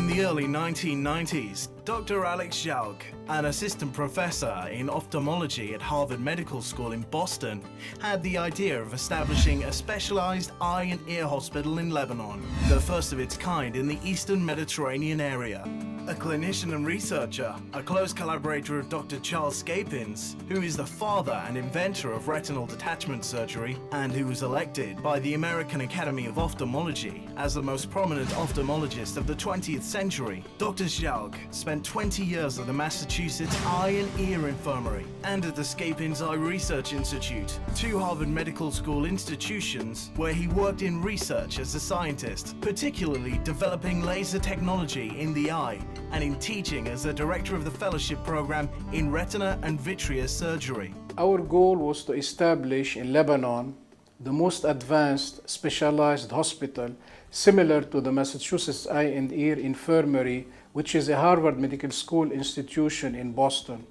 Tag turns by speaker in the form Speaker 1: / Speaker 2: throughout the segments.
Speaker 1: the early 1990s, Dr. Alex Jalk, an assistant professor in ophthalmology at Harvard Medical School in Boston, had the idea of establishing a specialized eye and ear hospital in Lebanon, the first of its kind in the Eastern Mediterranean area. A clinician and researcher, a close collaborator of Dr. Charles Scapins, who is the father and inventor of retinal detachment surgery and who was elected by the American Academy of Ophthalmology as the most prominent ophthalmologist of the 20th century, Dr. Jalk spent 20 years at the Massachusetts Eye and Ear Infirmary and at the Scapins Eye Research Institute, two Harvard Medical School institutions where he worked in research as a scientist, particularly developing laser technology in the eye, and in teaching as the director of the fellowship program in retina and vitreous surgery.
Speaker 2: Our goal was to establish in Lebanon the most advanced specialized hospital similar to the Massachusetts Eye and Ear Infirmary, which is a Harvard Medical School institution in Boston.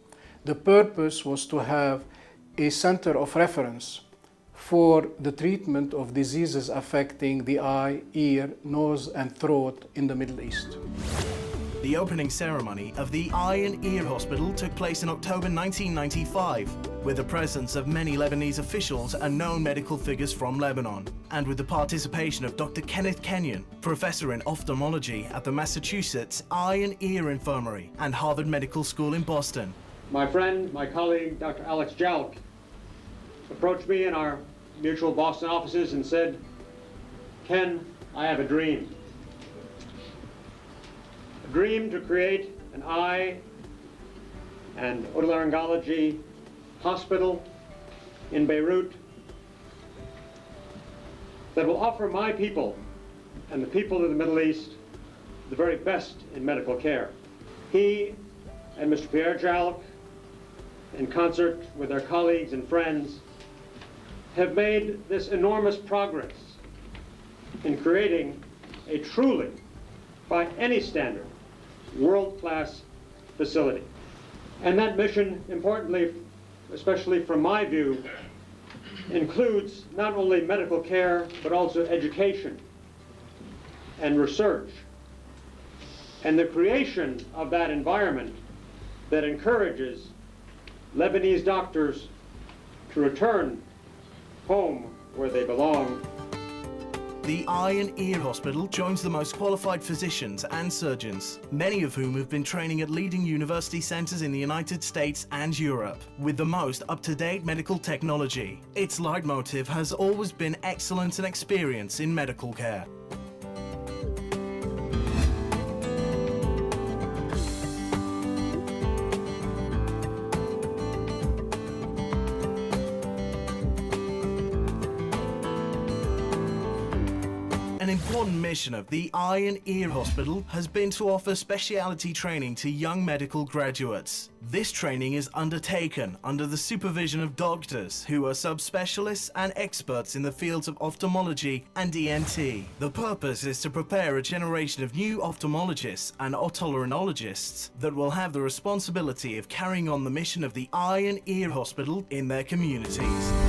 Speaker 2: The purpose was to have a center of reference for the treatment of diseases affecting the eye, ear, nose, and throat in the Middle East.
Speaker 1: The opening ceremony of the Eye and Ear Hospital took place in October 1995, with the presence of many Lebanese officials and known medical figures from Lebanon, and with the participation of Dr. Kenneth Kenyon, professor in ophthalmology at the Massachusetts Eye and Ear Infirmary and Harvard Medical School in Boston.
Speaker 3: My friend, my colleague, Dr. Alex Jalk, approached me in our mutual Boston offices and said, "Ken, I have a dream. A dream to create an eye and otolaryngology hospital in Beirut that will offer my people and the people of the Middle East the very best in medical care." He and Mr. Pierre Jalk, in concert with their colleagues and friends, have made this enormous progress in creating a truly, by any standard, world-class facility. And that mission, importantly, especially from my view, includes not only medical care, but also education and research, and the creation of that environment that encourages Lebanese doctors to return home where they belong.
Speaker 1: The Eye and Ear Hospital joins the most qualified physicians and surgeons, many of whom have been training at leading university centers in the United States and Europe, with the most up-to-date medical technology. Its leitmotif has always been excellence and experience in medical care. An important mission of the Eye and Ear Hospital has been to offer specialty training to young medical graduates. This training is undertaken under the supervision of doctors who are subspecialists and experts in the fields of ophthalmology and ENT. The purpose is to prepare a generation of new ophthalmologists and otolaryngologists that will have the responsibility of carrying on the mission of the Eye and Ear Hospital in their communities.